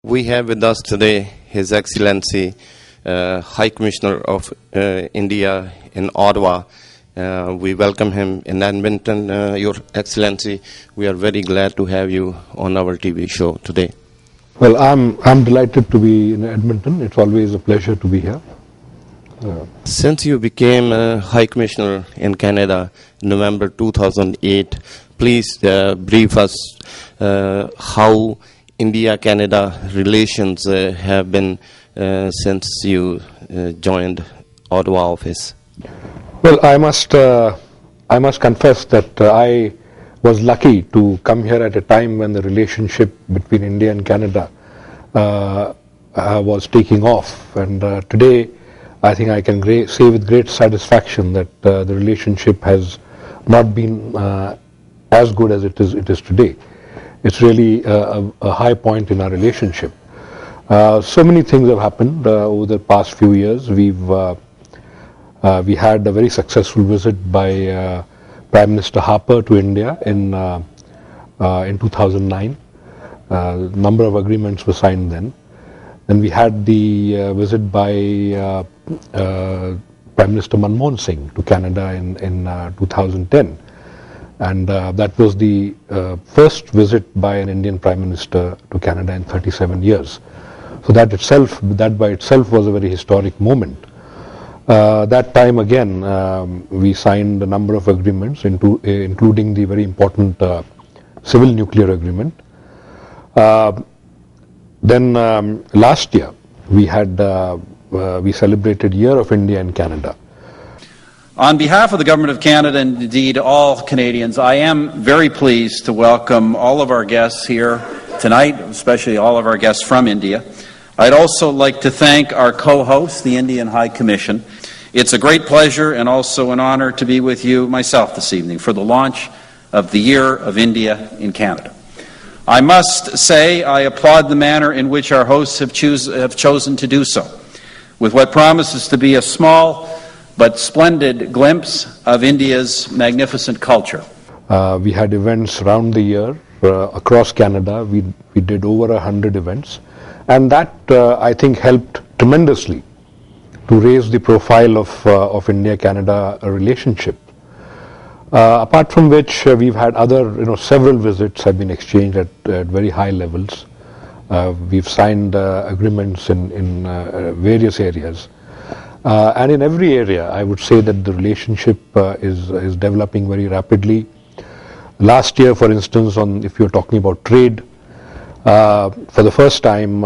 We have with us today His Excellency, High Commissioner of India in Ottawa. We welcome him in Edmonton. Your Excellency, we are very glad to have you on our TV show today. Well, I'm delighted to be in Edmonton. It's always a pleasure to be here. Since you became High Commissioner in Canada in November 2008, please brief us how India-Canada relations have been since you joined Ottawa office. Well, I must confess that I was lucky to come here at a time when the relationship between India and Canada was taking off, and today I think I can say with great satisfaction that the relationship has not been as good as it is today. It's really a high point in our relationship. So many things have happened over the past few years. We had a very successful visit by Prime Minister Harper to India in 2009. A number of agreements were signed then. Then we had the visit by Prime Minister Manmohan Singh to Canada in 2010. And that was the first visit by an Indian Prime Minister to Canada in 37 years. So that by itself was a very historic moment. That time again, we signed a number of agreements, including the very important civil nuclear agreement. Then last year, we celebrated Year of India in Canada. On behalf of the Government of Canada and indeed all Canadians, I am very pleased to welcome all of our guests here tonight, especially all of our guests from India. I'd also like to thank our co-host, the Indian High Commission. It's a great pleasure and also an honor to be with you myself this evening for the launch of the Year of India in Canada. I must say I applaud the manner in which our hosts have chosen to do so, with what promises to be a small but splendid glimpse of India's magnificent culture. We had events around the year across Canada. We did over 100 events, and that I think helped tremendously to raise the profile of India-Canada relationship. Apart from which, we've had several visits have been exchanged at very high levels. We've signed agreements in various areas. And in every area, I would say that the relationship is developing very rapidly. Last year, for instance, if you're talking about trade, for the first time,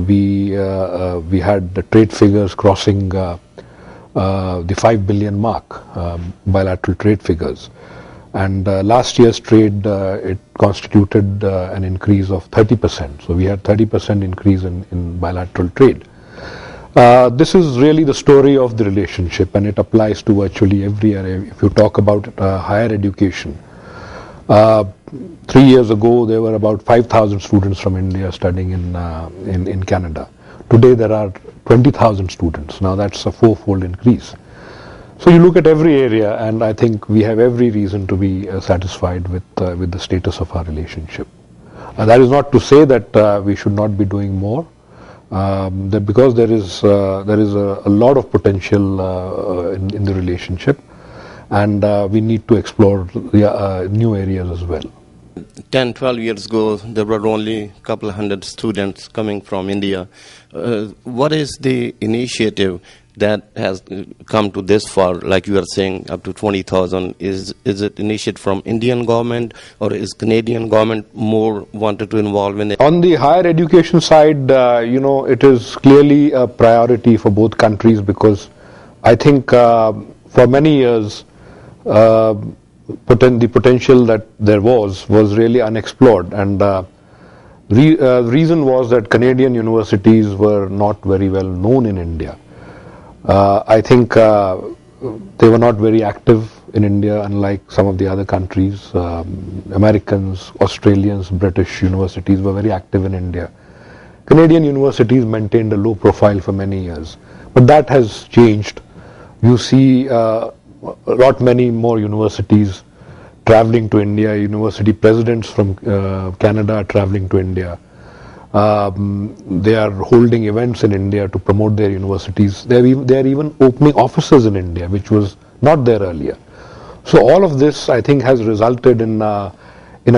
we had the trade figures crossing the 5 billion mark, bilateral trade figures. And last year's trade, it constituted an increase of 30%. So we had 30% increase in bilateral trade. This is really the story of the relationship, and it applies to virtually every area. If you talk about higher education, 3 years ago there were about 5,000 students from India studying in Canada. Today there are 20,000 students. Now that's a fourfold increase. So you look at every area, and I think we have every reason to be satisfied with the status of our relationship. That is not to say that we should not be doing more. Because there is a lot of potential in the relationship, and we need to explore the new areas as well. 10-12 years ago, there were only a couple of hundred students coming from India. What is the initiative that has come to this far, like you are saying, up to 20,000? Is it initiated from Indian government, or is Canadian government more wanted to involve in it? On the higher education side, it is clearly a priority for both countries, because I think for many years the potential that there was really unexplored, and the reason was that Canadian universities were not very well known in India. I think they were not very active in India, unlike some of the other countries. Americans, Australians, British universities were very active in India. Canadian universities maintained a low profile for many years. But that has changed. You see a lot many more universities traveling to India, university presidents from Canada are traveling to India. They are holding events in India to promote their universities. They are even opening offices in India, which was not there earlier. So all of this, I think, has resulted in a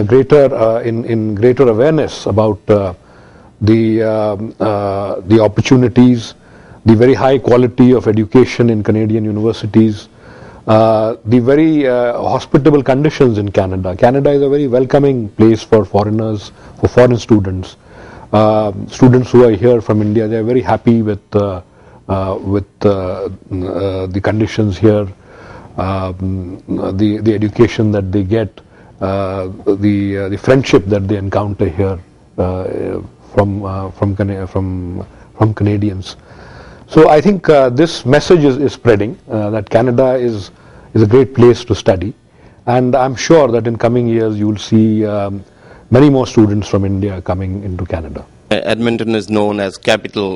greater awareness about the opportunities, the very high quality of education in Canadian universities, the very hospitable conditions in Canada. Canada is a very welcoming place for foreigners, for foreign students. Students who are here from India, they are very happy with the conditions here, the education that they get, the friendship that they encounter here from Canadians. So I think this message is spreading that Canada is a great place to study, and I'm sure that in coming years you will see many more students from India coming into Canada. Edmonton is known as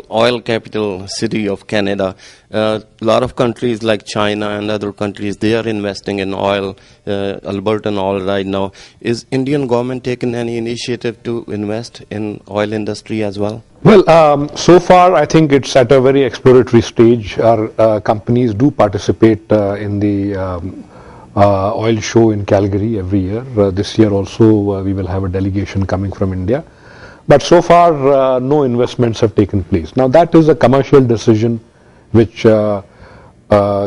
oil capital city of Canada. A lot of countries like China and other countries, they are investing in oil, Albertan oil right now. Is Indian government taking any initiative to invest in oil industry as well? Well, so far I think it's at a very exploratory stage. Our companies do participate in the oil show in Calgary every year. This year also we will have a delegation coming from India. But so far no investments have taken place. Now that is a commercial decision which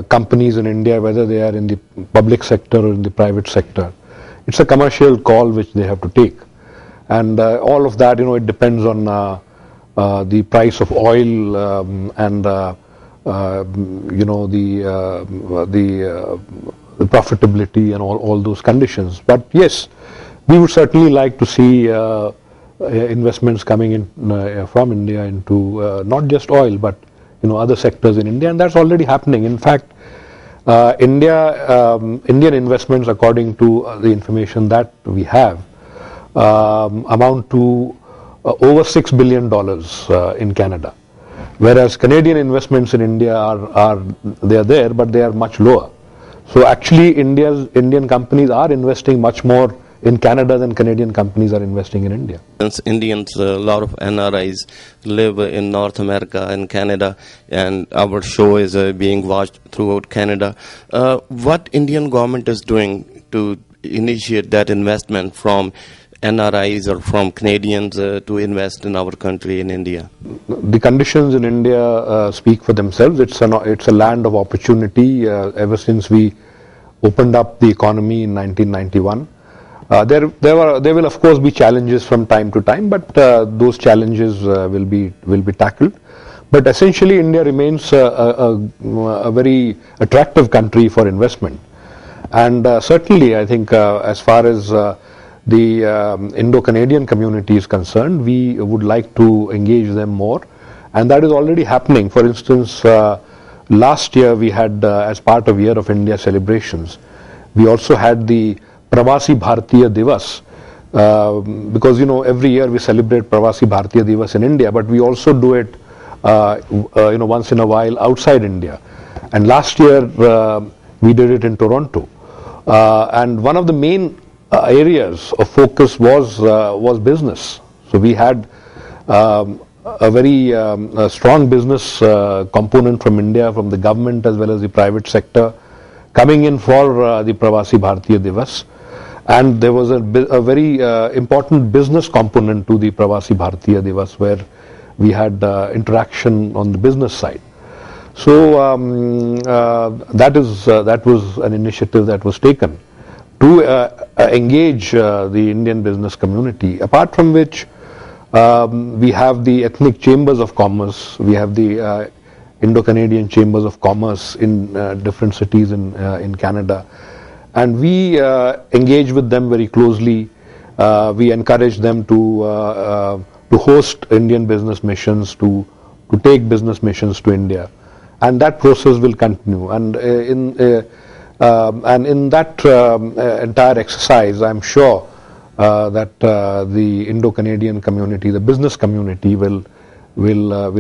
companies in India, whether they are in the public sector or in the private sector, it's a commercial call which they have to take. And all of that, it depends on the price of oil and the profitability and all those conditions. But yes, we would certainly like to see investments coming in from India into not just oil but other sectors in India, and that's already happening. In fact, Indian investments, according to the information that we have, amount to over $6 billion in Canada, whereas Canadian investments in India are there, but they are much lower. So actually, Indian companies are investing much more in Canada than Canadian companies are investing in India. Since Indians, a lot of NRIs live in North America and Canada, and our show is being watched throughout Canada. What Indian government is doing to initiate that investment from NRIs or from Canadians to invest in our country in India? The conditions in India speak for themselves. It's a land of opportunity. Ever since we opened up the economy in 1991, there will of course be challenges from time to time, but those challenges will be tackled. But essentially, India remains a very attractive country for investment, and certainly, I think as far as the Indo-Canadian community is concerned, we would like to engage them more, and that is already happening. For instance, last year we had, as part of Year of India celebrations, we also had the Pravasi Bharatiya Divas, because every year we celebrate Pravasi Bharatiya Divas in India, but we also do it once in a while outside India. And last year we did it in Toronto, and one of the main areas of focus was business. So we had a very strong business component from India, from the government as well as the private sector, coming in for the Pravasi Bharatiya Divas. And there was a very important business component to the Pravasi Bharatiya Divas, where we had interaction on the business side. So that was an initiative that was taken to engage the Indian business community. Apart from which, we have the ethnic chambers of commerce. We have the Indo-Canadian chambers of commerce in different cities in Canada, and we engage with them very closely. We encourage them to host Indian business missions, to take business missions to India, and that process will continue. And in that entire exercise, I'm sure that the Indo-Canadian community, the business community, will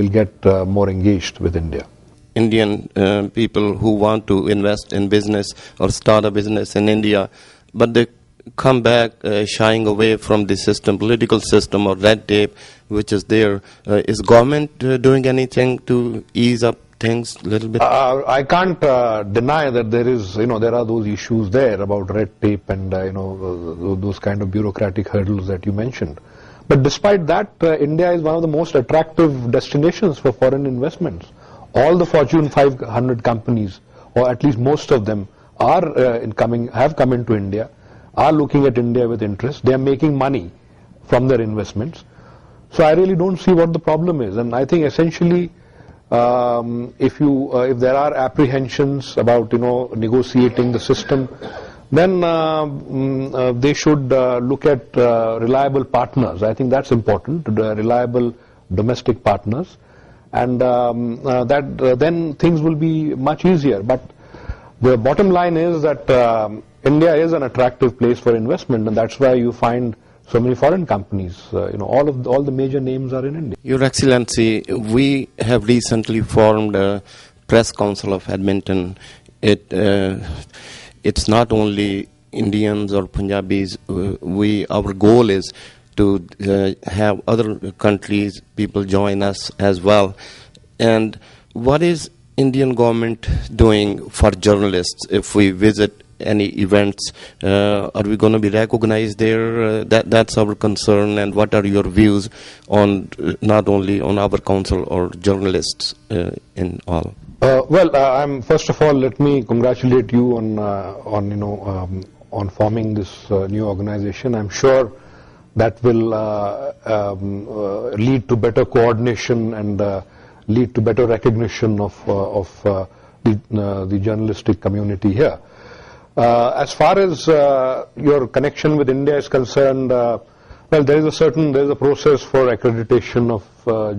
get more engaged with India. Indian people who want to invest in business or start a business in India, but they come back shying away from the system, political system or red tape which is there. Is government doing anything to ease up things a little bit? I can't deny that there are those issues there about red tape and those kind of bureaucratic hurdles that you mentioned. But despite that, India is one of the most attractive destinations for foreign investments. All the Fortune 500 companies, or at least most of them, have come into India, are looking at India with interest. They are making money from their investments. So I really don't see what the problem is. And I think essentially, if there are apprehensions about negotiating the system, then they should look at reliable partners. I think that's important, reliable domestic partners, and then things will be much easier. But the bottom line is that India is an attractive place for investment, and that's why you find so many foreign companies. All the major names are in India. Your Excellency, we have recently formed a press council of Edmonton. It's not only Indians or Punjabis. Our goal is to have other countries, people join us as well. And what is Indian government doing for journalists if we visit any events? Are we going to be recognized there? That's our concern. And what are your views on not only on our council or journalists in all? First of all, let me congratulate you on forming this new organization. I'm sure that will lead to better coordination and lead to better recognition of the journalistic community here. As far as your connection with India is concerned, there is a process for accreditation of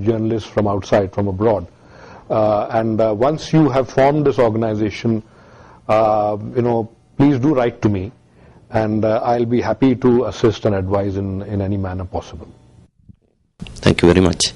journalists from outside, from abroad. And once you have formed this organization, please do write to me, and I'll be happy to assist and advise in any manner possible. Thank you very much.